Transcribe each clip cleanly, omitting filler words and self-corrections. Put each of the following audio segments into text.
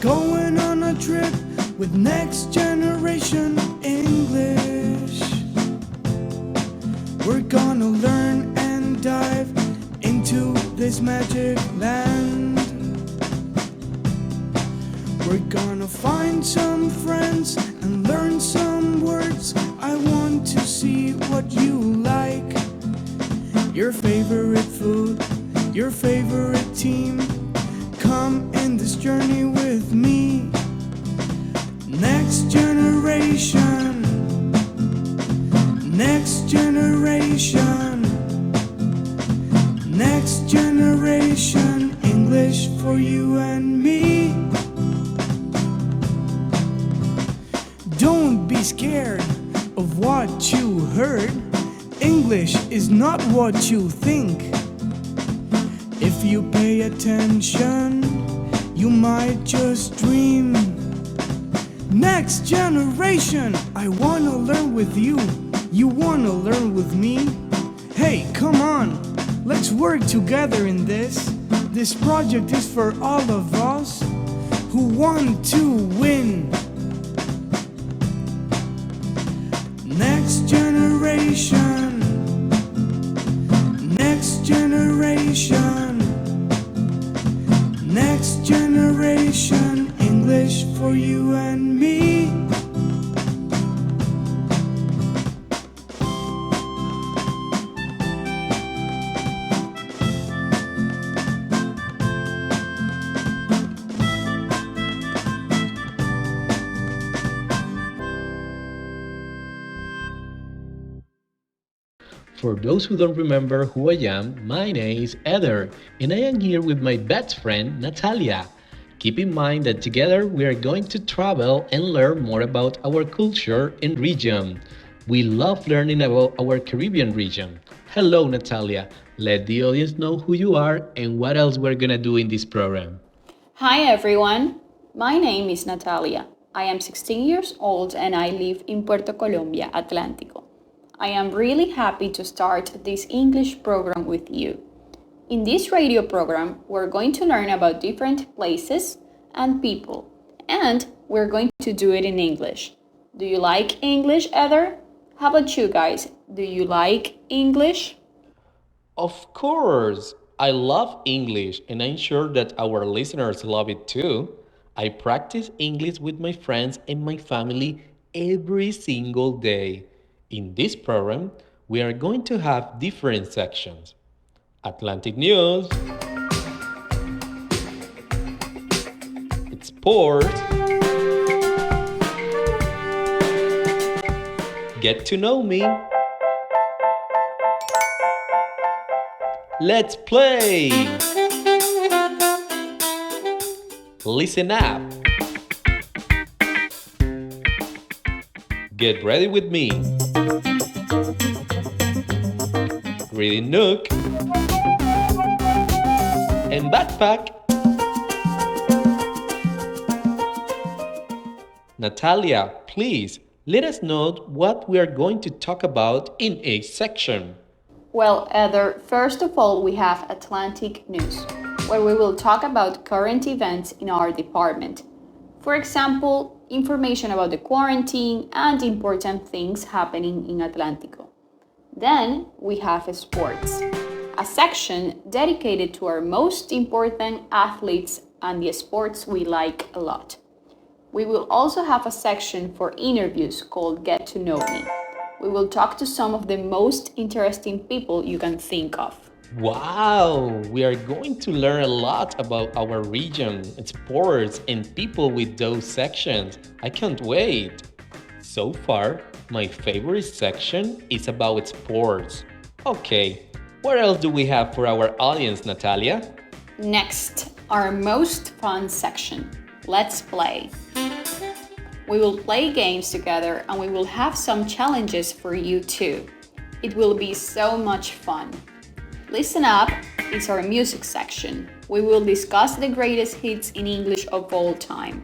Going on a trip with next generation English. We're gonna learn and dive into this magic land. We're gonna find some friends and learn some words. I want to see what you like. Your favorite food, your favorite team. Come in this journey with me. Next generation. Next generation. Next generation. English for you and me. Don't be scared of what you heard. English is not what you think. If you pay attention, you might just dream. Next generation, I wanna learn with you. You wanna learn with me? Hey, come on, let's work together in this. This project is for all of us who want to win. Next generation. Next generation. Next generation. English for you and me. For those who don't remember who I am, my name is Eder, and I am here with my best friend Natalia. Keep in mind that together we are going to travel and learn more about our culture and region. We love learning about our Caribbean region. Hello, Natalia. Let the audience know who you are and what else we're gonna do in this program. Hi everyone, my name is Natalia. I am 16 years old and I live in Puerto Colombia, Atlántico. I am really happy to start this English program with you. In this radio program, we're going to learn about different places and people, and we're going to do it in English. Do you like English, Heather? How about you guys? Do you like English? Of course, I love English and I'm sure that our listeners love it too. I practice English with my friends and my family every single day. In this program, we are going to have different sections. Atlantic News, Sports, Get to Know Me, Let's Play, Listen Up, Get Ready with Me, Reading Nook, and Backpack. Natalia, please let us know what we are going to talk about in each section. Well, Heather, first of all, we have Atlantic News, where we will talk about current events in our department. For example, information about the quarantine and important things happening in Atlántico. Then we have Sports, a section dedicated to our most important athletes and the sports we like a lot. We will also have a section for interviews called Get to Know Me. We will talk to some of the most interesting people you can think of. Wow, we are going to learn a lot about our region, sports, and people with those sections. I can't wait. So far, my favorite section is about sports. Okay, what else do we have for our audience, Natalia? Next, our most fun section. Let's play. We will play games together and we will have some challenges for you too. It will be so much fun. Listen up, it's our music section. We will discuss the greatest hits in English of all time.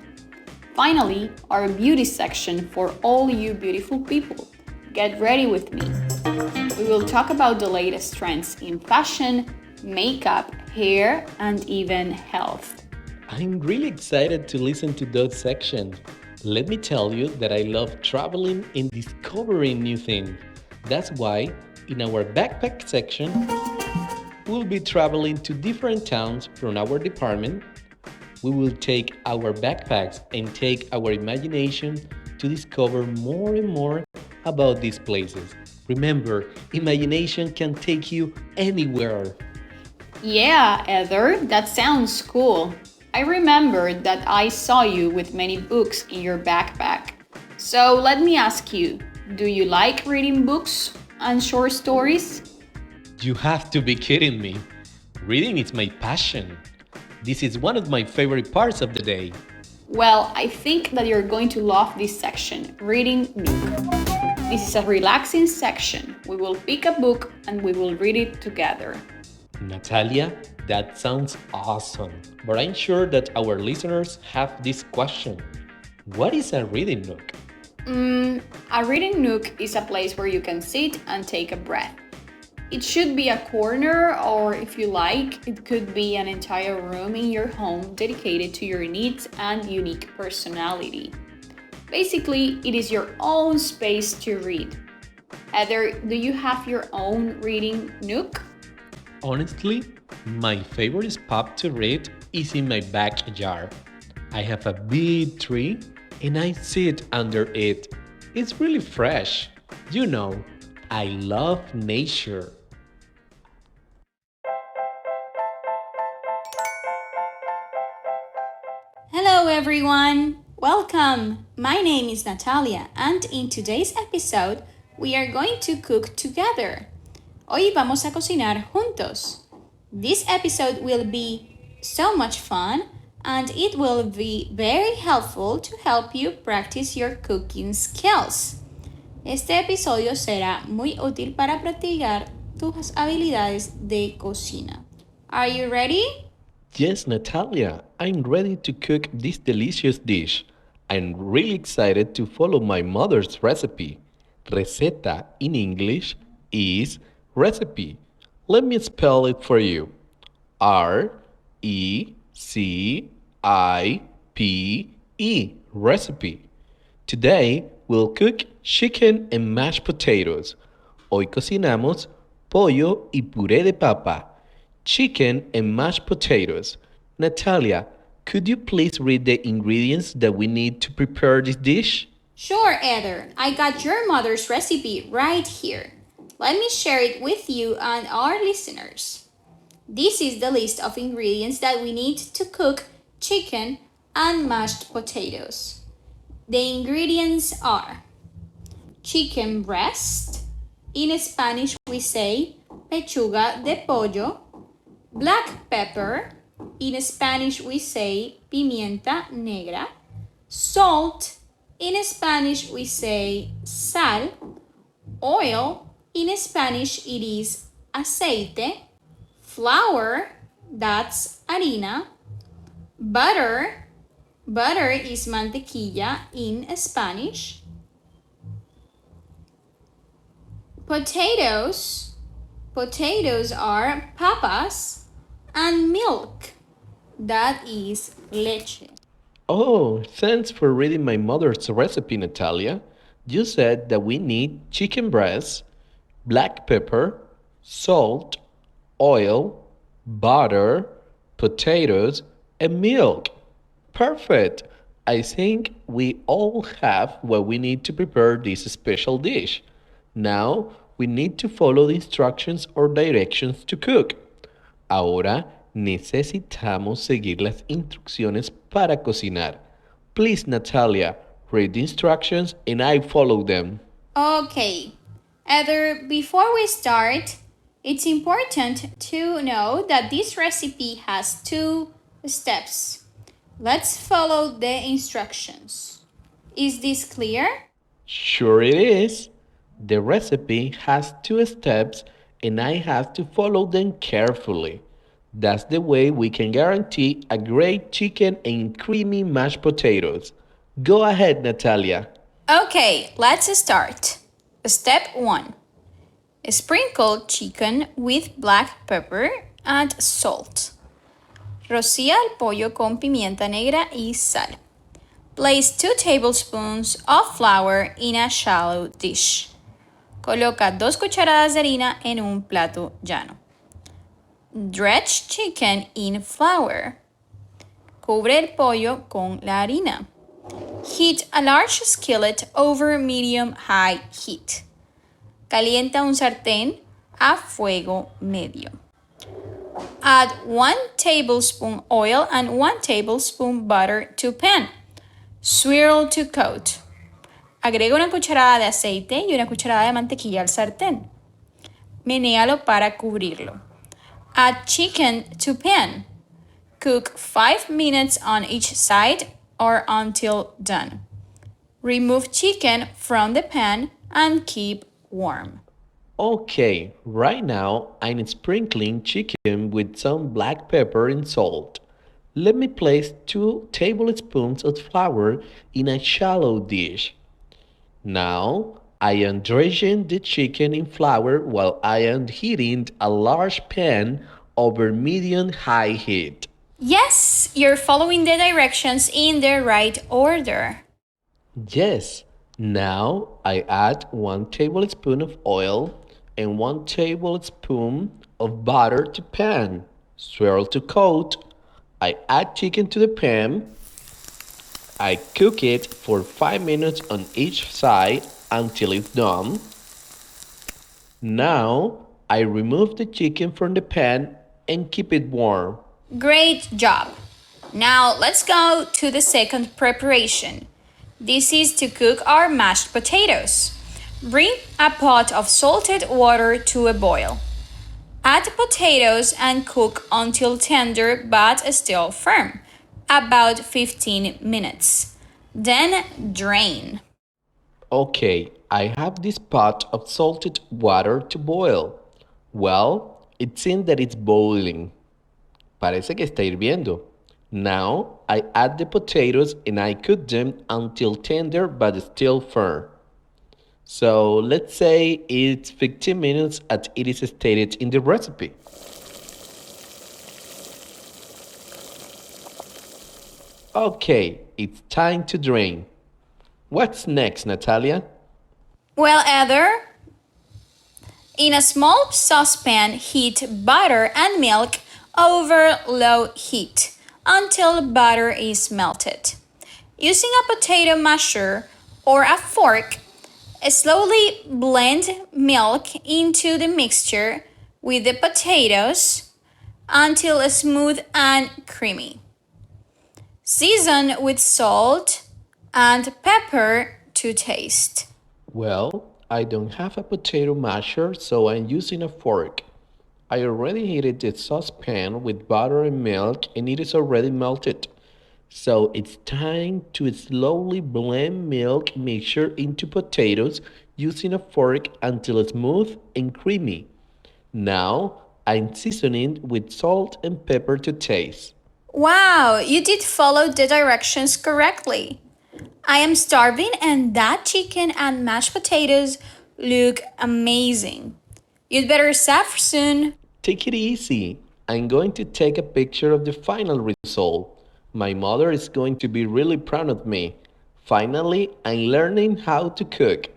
Finally, our beauty section for all you beautiful people. Get ready with me. We will talk about the latest trends in fashion, makeup, hair, and even health. I'm really excited to listen to those sections. Let me tell you that I love traveling and discovering new things. That's why, in our backpack section, we'll be traveling to different towns from our department. We will take our backpacks and take our imagination to discover more and more about these places. Remember, imagination can take you anywhere. Yeah, Heather, that sounds cool. I remember that I saw you with many books in your backpack. So let me ask you, do you like reading books and short stories? You have to be kidding me. Reading is my passion. This is one of my favorite parts of the day. Well, I think that you're going to love this section, Reading Nook. This is a relaxing section. We will pick a book and we will read it together. Natalia, that sounds awesome. But I'm sure that our listeners have this question. What is a reading nook? A reading nook is a place where you can sit and take a breath. It should be a corner, or if you like, it could be an entire room in your home dedicated to your needs and unique personality. Basically, it is your own space to read. Heather, do you have your own reading nook? Honestly, my favorite spot to read is in my backyard. I have a big tree and I sit under it. It's really fresh. You know, I love nature. Hello everyone! Welcome! My name is Natalia and in today's episode we are going to cook together. Hoy vamos a cocinar juntos. This episode will be so much fun and it will be very helpful to help you practice your cooking skills. Este episodio será muy útil para practicar tus habilidades de cocina. Are you ready? Yes, Natalia, I'm ready to cook this delicious dish. I'm really excited to follow my mother's recipe. Receta in English is recipe. Let me spell it for you. RECIPE, recipe. Today we'll cook chicken and mashed potatoes. Hoy cocinamos pollo y puré de papa. Chicken and mashed potatoes. Natalia, could you please read the ingredients that we need to prepare this dish? Sure, Heather. I got your mother's recipe right here. Let me share it with you and our listeners. This is the list of ingredients that we need to cook chicken and mashed potatoes. The ingredients are chicken breast, in Spanish we say pechuga de pollo, black pepper, in Spanish we say pimienta negra, salt, in Spanish we say sal, oil, in Spanish it is aceite, flour, that's harina, butter, butter is mantequilla in Spanish, potatoes, potatoes are papas, and milk, that is leche. Oh, thanks for reading my mother's recipe, Natalia. You said that we need chicken breast, black pepper, salt, oil, butter, potatoes, and milk. Perfect! I think we all have what we need to prepare this special dish. Now we need to follow the instructions or directions to cook. Ahora necesitamos seguir las instrucciones para cocinar. Please, Natalia, read the instructions and I follow them. Okay, Heather, before we start, it's important to know that this recipe has 2 steps. Let's follow the instructions. Is this clear? Sure it is. The recipe has 2 steps and I have to follow them carefully. That's the way we can guarantee a great chicken and creamy mashed potatoes. Go ahead, Natalia. Okay, let's start. Step 1. Sprinkle chicken with black pepper and salt. Rocía el pollo con pimienta negra y sal. Place 2 tablespoons of flour in a shallow dish. Coloca 2 cucharadas de harina en un plato llano. Dredge chicken in flour. Cubre el pollo con la harina. Heat a large skillet over medium-high heat. Calienta un sartén a fuego medio. Add 1 tablespoon oil and 1 tablespoon butter to pan. Swirl to coat. Agrega una cucharada de aceite y una cucharada de mantequilla al sartén. Menéalo para cubrirlo. Add chicken to pan. Cook 5 minutes on each side or until done. Remove chicken from the pan and keep warm. Okay, right now I'm sprinkling chicken with some black pepper and salt. Let me place 2 tablespoons of flour in a shallow dish. Now I am dredging the chicken in flour while I am heating a large pan over medium-high heat. Yes, you're following the directions in the right order. Yes, now I add 1 tablespoon of oil and 1 tablespoon of butter to pan. Swirl to coat. I add chicken to the pan. I cook it for 5 minutes on each side until it's done. Now I remove the chicken from the pan and keep it warm. Great job! Now let's go to the second preparation. This is to cook our mashed potatoes. Bring a pot of salted water to a boil. Add potatoes and cook until tender but still firm, about 15 minutes. Then drain. Okay, I have this pot of salted water to boil. Well, it seems that it's boiling. Parece que está hirviendo. Now I add the potatoes and I cook them until tender but still firm. So let's say it's 15 minutes as it is stated in the recipe. Okay, it's time to drain. What's next, Natalia? Well, Heather, in a small saucepan, heat butter and milk over low heat until butter is melted. Using a potato masher or a fork, slowly blend milk into the mixture with the potatoes until smooth and creamy. Season with salt and pepper to taste. Well, I don't have a potato masher, so I'm using a fork. I already heated the saucepan with butter and milk and it is already melted. So it's time to slowly blend milk mixture into potatoes using a fork until it's smooth and creamy. Now I'm seasoning with salt and pepper to taste. Wow, you did follow the directions correctly. I am starving and that chicken and mashed potatoes look amazing. You'd better serve soon. Take it easy. I'm going to take a picture of the final result. My mother is going to be really proud of me. Finally, I'm learning how to cook.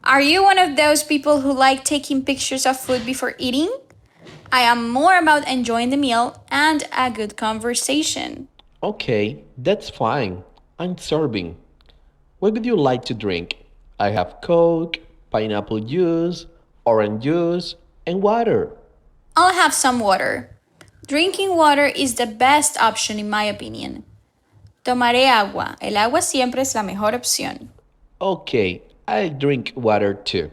Are you one of those people who like taking pictures of food before eating? I am more about enjoying the meal and a good conversation. Okay, that's fine. I'm serving. What would you like to drink? I have Coke, pineapple juice, orange juice, and water. I'll have some water. Drinking water is the best option in my opinion. Tomaré agua. El agua siempre es la mejor opción. Okay, I'll drink water too.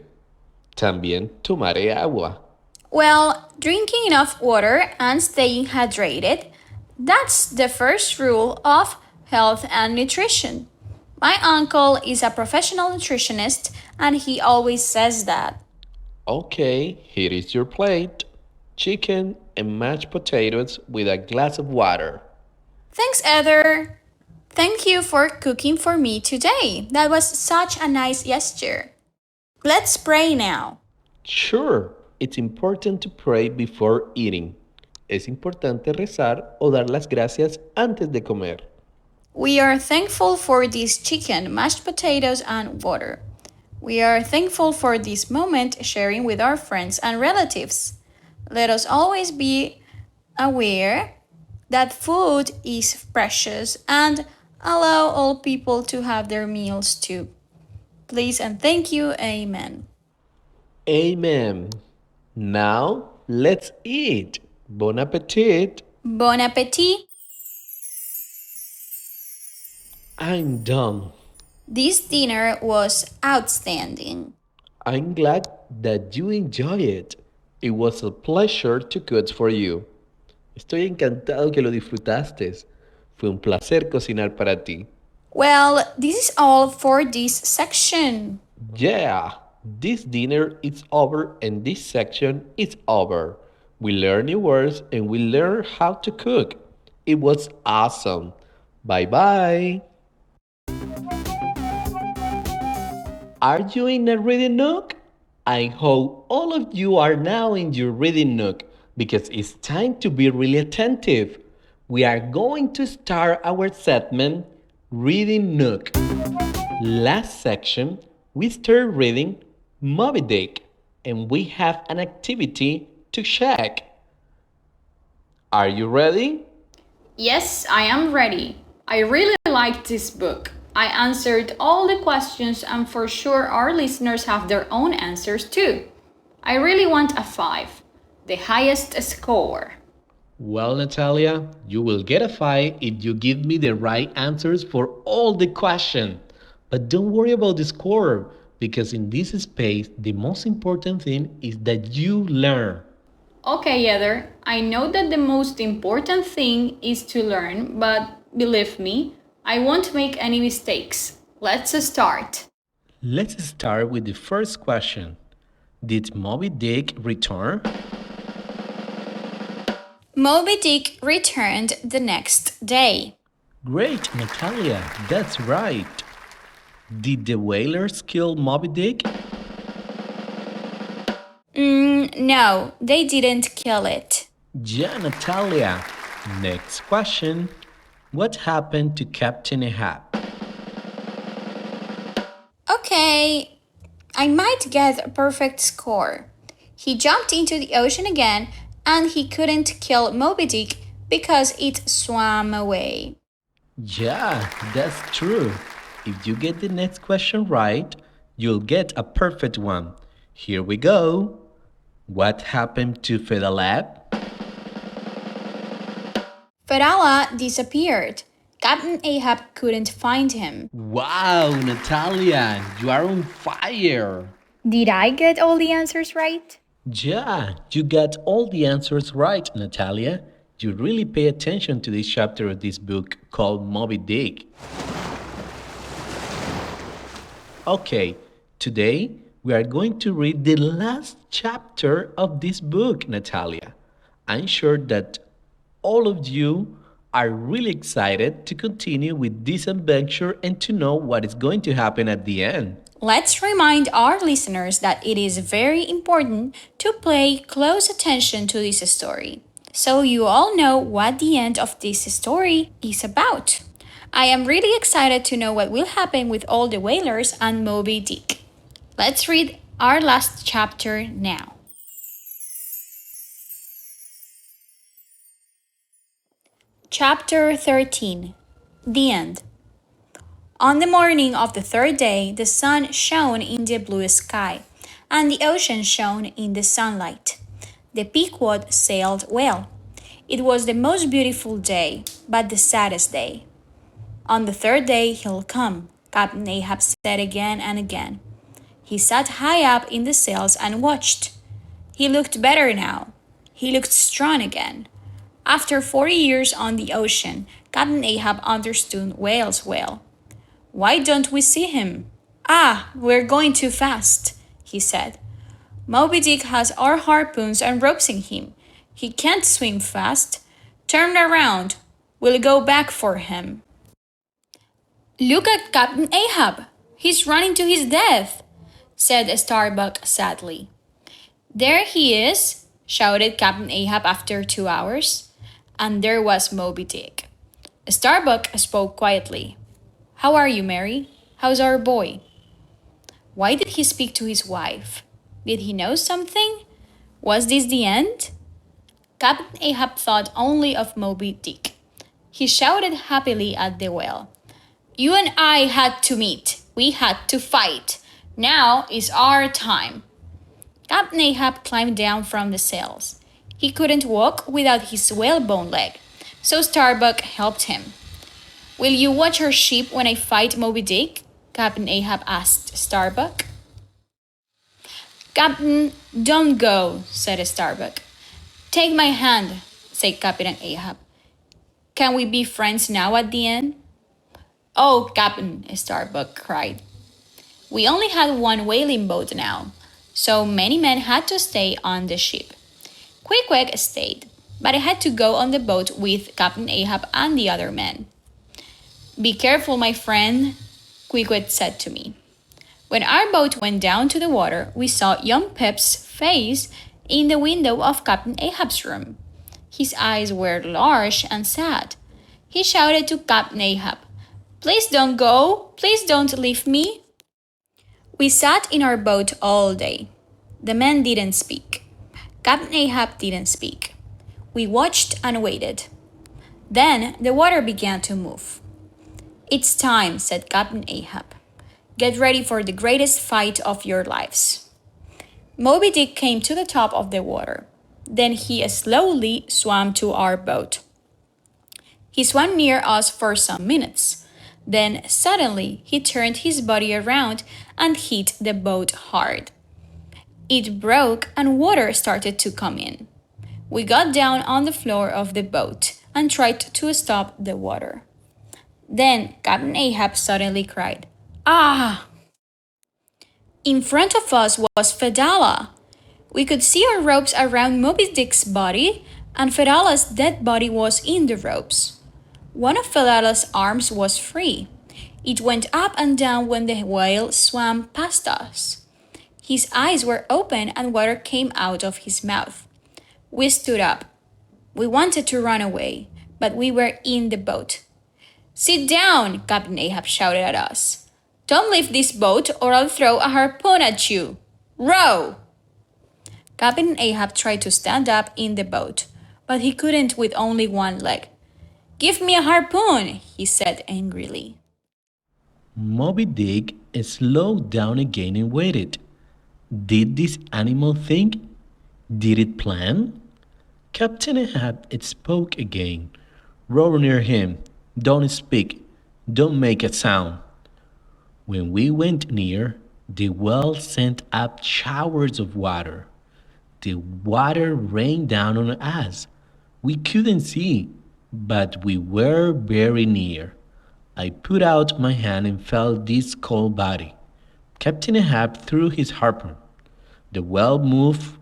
También tomaré agua. Well, drinking enough water and staying hydrated, that's the first rule of health and nutrition. My uncle is a professional nutritionist and he always says that. Okay, here is your plate. Chicken and mashed potatoes with a glass of water. Thanks, Heather. Thank you for cooking for me today. That was such a nice gesture. Let's pray now. Sure, it's important to pray before eating. Es importante rezar o dar las gracias antes de comer. We are thankful for this chicken, mashed potatoes, and water. We are thankful for this moment sharing with our friends and relatives. Let us always be aware that food is precious and allow all people to have their meals too. Please and thank you. Amen. Amen. Now, let's eat. Bon appetit. Bon appetit. I'm done. This dinner was outstanding. I'm glad that you enjoy it. It was a pleasure to cook for you. Estoy encantado que lo disfrutaste. Fue un placer cocinar para ti. Well, this is all for this section. Yeah, this dinner is over and this section is over. We learn new words and we learn how to cook. It was awesome. Bye bye. Are you in a reading nook? I hope all of you are now in your reading nook because it's time to be really attentive. We are going to start our segment, Reading Nook. Last section, we started reading Moby Dick and we have an activity to check. Are you ready? Yes, I am ready. I really liked this book. I answered all the questions, and for sure our listeners have their own answers too. I really want a 5, the highest score. Well, Natalia, you will get a 5 if you give me the right answers for all the questions. But don't worry about the score, because in this space, the most important thing is that you learn. Okay, Heather, I know that the most important thing is to learn, but believe me, I won't make any mistakes. Let's start. Let's start with the first question. Did Moby Dick return? Moby Dick returned the next day. Great, Natalia, that's right. Did the whalers kill Moby Dick? No, they didn't kill it. Yeah, Natalia. Next question. What happened to Captain Ahab? Okay, I might get a perfect score. He jumped into the ocean again and he couldn't kill Moby Dick because it swam away. Yeah, that's true. If you get the next question right, you'll get a perfect one. Here we go. What happened to Fedalab? Fedallah disappeared. Captain Ahab couldn't find him. Wow, Natalia, you are on fire. Did I get all the answers right? Yeah, you got all the answers right, Natalia. You really pay attention to this chapter of this book called Moby Dick. Okay, today we are going to read the last chapter of this book, Natalia. I'm sure that all of you are really excited to continue with this adventure and to know what is going to happen at the end. Let's remind our listeners that it is very important to pay close attention to this story, so you all know what the end of this story is about. I am really excited to know what will happen with all the whalers and Moby Dick. Let's read our last chapter now. Chapter 13. The End. On the morning of the third day, the sun shone in the blue sky, and the ocean shone in the sunlight. The Pequod sailed well. It was the most beautiful day, but the saddest day. On the third day he'll come, Captain Ahab said again and again. He sat high up in the sails and watched. He looked better now. He looked strong again. After 40 years on the ocean, Captain Ahab understood whales well. Why don't we see him? Ah, we're going too fast, he said. Moby Dick has our harpoons and ropes in him. He can't swim fast. Turn around. We'll go back for him. Look at Captain Ahab. He's running to his death, said Starbuck sadly. There he is, shouted Captain Ahab after 2 hours. And there was Moby Dick. Starbuck spoke quietly. How are you, Mary? How's our boy? Why did he speak to his wife? Did he know something? Was this the end? Captain Ahab thought only of Moby Dick. He shouted happily at the whale. You and I had to meet. We had to fight. Now is our time. Captain Ahab climbed down from the sails. He couldn't walk without his whalebone leg, so Starbuck helped him. Will you watch our ship when I fight Moby Dick? Captain Ahab asked Starbuck. Captain, don't go, said Starbuck. Take my hand, said Captain Ahab. Can we be friends now at the end? Oh, Captain, Starbuck cried. We only had one whaling boat now, so many men had to stay on the ship. Queequeg stayed, but I had to go on the boat with Captain Ahab and the other men. Be careful, my friend, Queequeg said to me. When our boat went down to the water, we saw young Pip's face in the window of Captain Ahab's room. His eyes were large and sad. He shouted to Captain Ahab, Please don't go! Please don't leave me! We sat in our boat all day. The men didn't speak. Captain Ahab didn't speak. We watched and waited. Then the water began to move. It's time, said Captain Ahab. Get ready for the greatest fight of your lives. Moby Dick came to the top of the water. Then he slowly swam to our boat. He swam near us for some minutes. Then suddenly he turned his body around and hit the boat hard. It broke and water started to come in. We got down on the floor of the boat and tried to stop the water. Then Captain Ahab suddenly cried, Ah! In front of us was Fedallah. We could see our ropes around Moby Dick's body, and Fedallah's dead body was in the ropes. One of Fedallah's arms was free. It went up and down when the whale swam past us. His eyes were open and water came out of his mouth. We stood up. We wanted to run away, but we were in the boat. Sit down, Captain Ahab shouted at us. Don't leave this boat or I'll throw a harpoon at you. Row! Captain Ahab tried to stand up in the boat, but he couldn't with only one leg. Give me a harpoon, he said angrily. Moby Dick slowed down again and waited. Did this animal think? Did it plan? Captain Ahab spoke again. Row near him. Don't speak. Don't make a sound. When we went near, the whale sent up showers of water. The water rained down on us. We couldn't see, but we were very near. I put out my hand and felt this cold body. Captain Ahab threw his harpoon. The whale moved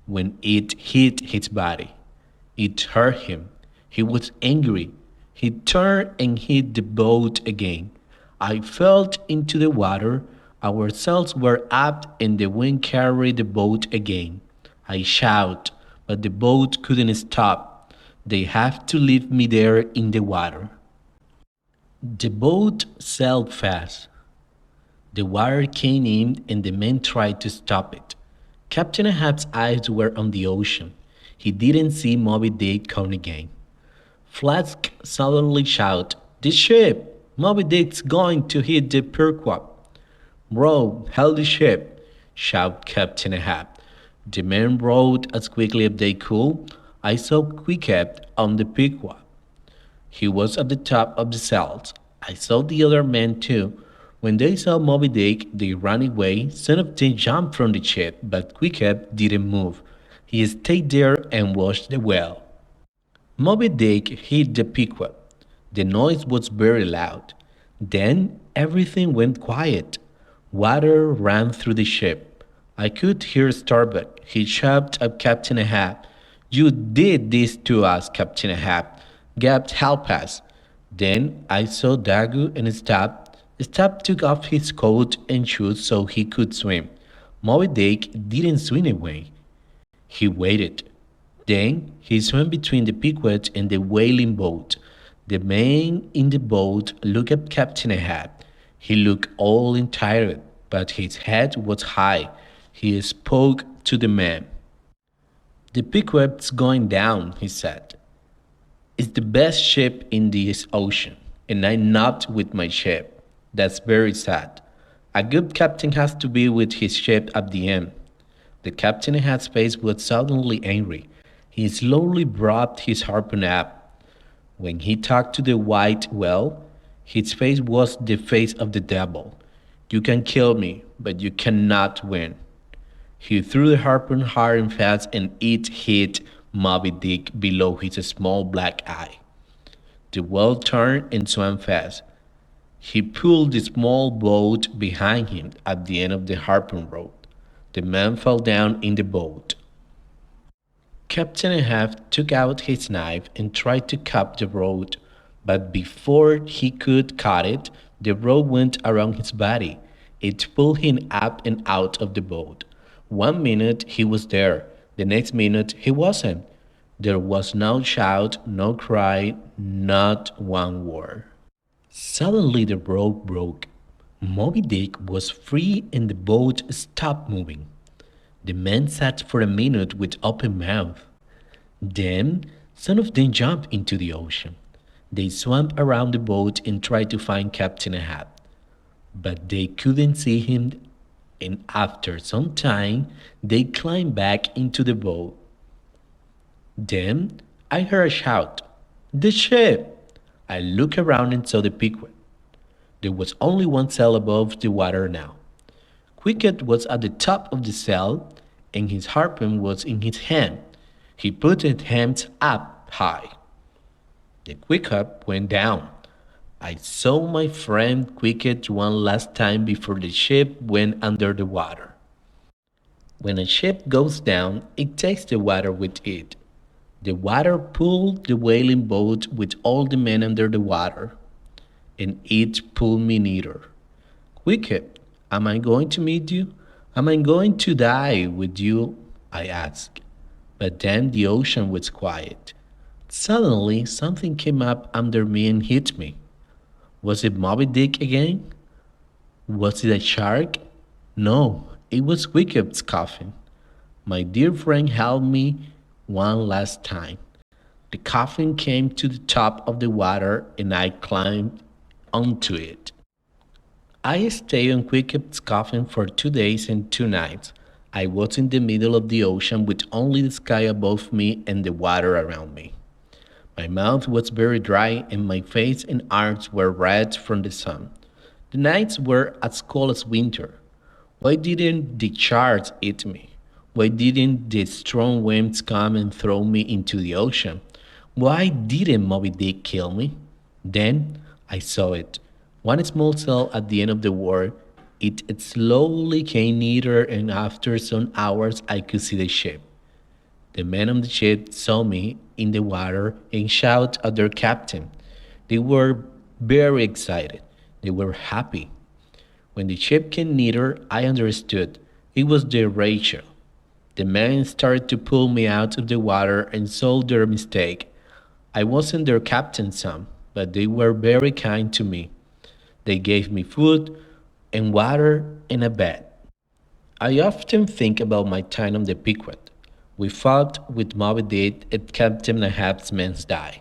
when it hit his body. It hurt him. He was angry. He turned and hit the boat again. I fell into the water. Our sails were up and the wind carried the boat again. I shouted, but the boat couldn't stop. They have to leave me there in the water. The boat sailed fast. The water came in and the men tried to stop it. Captain Ahab's eyes were on the ocean. He didn't see Moby Dick come again. Flask suddenly shouted, The ship! Moby Dick's going to hit the Pequod. Row, hail the ship, shouted Captain Ahab. The men rowed as quickly as they could. I saw Queequeg on the Pequod. He was at the top of the sails. I saw the other men too. When they saw Moby Dick, they ran away. Some of them jumped from the ship, but Queequeg didn't move. He stayed there and watched the whale. Moby Dick hit the Pequod. The noise was very loud. Then everything went quiet. Water ran through the ship. I could hear Starbuck. He shouted at Captain Ahab. You did this to us, Captain Ahab. God help us. Then I saw Dagu and Stab. Stab took off his coat and shoes so he could swim. Moby Dick didn't swim away. He waited. Then he swam between the Pequod and the whaling boat. The man in the boat looked at Captain Ahab. He looked all tired, but his head was high. He spoke to the man. The Pequod's going down, he said. It's the best ship in this ocean, and I'm not with my ship. That's very sad. A good captain has to be with his ship at the end. The captain in his face was suddenly angry. He slowly brought his harpoon up. When he talked to the white whale, his face was the face of the devil. You can kill me, but you cannot win. He threw the harpoon hard and fast, and it hit Moby Dick below his small black eye. The whale turned and swam fast. He pulled the small boat behind him at the end of the harpoon rope. The man fell down in the boat. Captain Ahab took out his knife and tried to cut the rope, but before he could cut it, the rope went around his body. It pulled him up and out of the boat. 1 minute he was there, the next minute he wasn't. There was no shout, no cry, not one word. Suddenly the rope broke. Moby Dick was free and the boat stopped moving. The men sat for a minute with open mouth. Then some of them jumped into the ocean. They swam around the boat and tried to find Captain Ahab, but they couldn't see him, and after some time they climbed back into the boat. Then I heard a shout, "The ship!" I looked around and saw the Pequod. There was only one sail above the water now. Quicket was at the top of the sail, and his harpoon was in his hand. He put his hands up high. The Quicket went down. I saw my friend Quicket one last time before the ship went under the water. When a ship goes down, it takes the water with it. The water pulled the whaling boat with all the men under the water, and it pulled me neither. Quicket, am I going to meet you? Am I going to die with you? I asked. But then the ocean was quiet. Suddenly, something came up under me and hit me. Was it Moby Dick again? Was it a shark? No, it was Quicket's coffin. My dear friend held me one last time. The coffin came to the top of the water and I climbed onto it. I stayed on Quicket's coffin for 2 days and 2 nights. I was in the middle of the ocean with only the sky above me and the water around me. My mouth was very dry and my face and arms were red from the sun. The nights were as cold as winter. Why didn't the sharks eat me? Why didn't the strong winds come and throw me into the ocean? Why didn't Moby Dick kill me? Then I saw it. One small sail at the end of the wharf. It slowly came nearer, and after some hours I could see the ship. The men on the ship saw me in the water and shouted at their captain. They were very excited. They were happy. When the ship came nearer, I understood. It was the Rachel. The men started to pull me out of the water and saw their mistake. I wasn't their captain's son, but they were very kind to me. They gave me food and water and a bed. I often think about my time on the Pequod. We fought with Moby Dick and Captain Ahab's men died.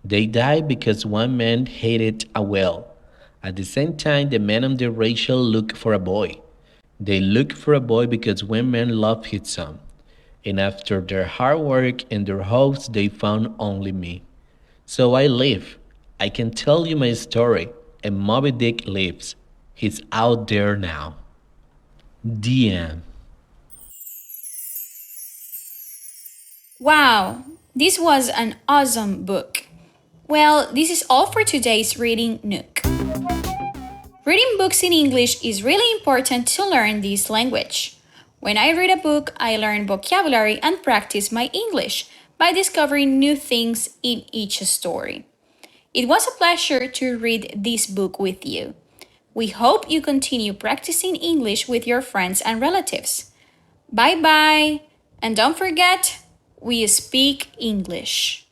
They died because one man hated a whale. At the same time, the men on the Rachel looked for a boy. They looked for a boy because one man loved his son. And after their hard work and their hopes, they found only me. So I live. I can tell you my story, and Moby Dick lives. He's out there now. The end. Wow, this was an awesome book. Well, this is all for today's Reading Nook. Reading books in English is really important to learn this language. When I read a book, I learn vocabulary and practice my English by discovering new things in each story. It was a pleasure to read this book with you. We hope you continue practicing English with your friends and relatives. Bye bye! And don't forget, we speak English.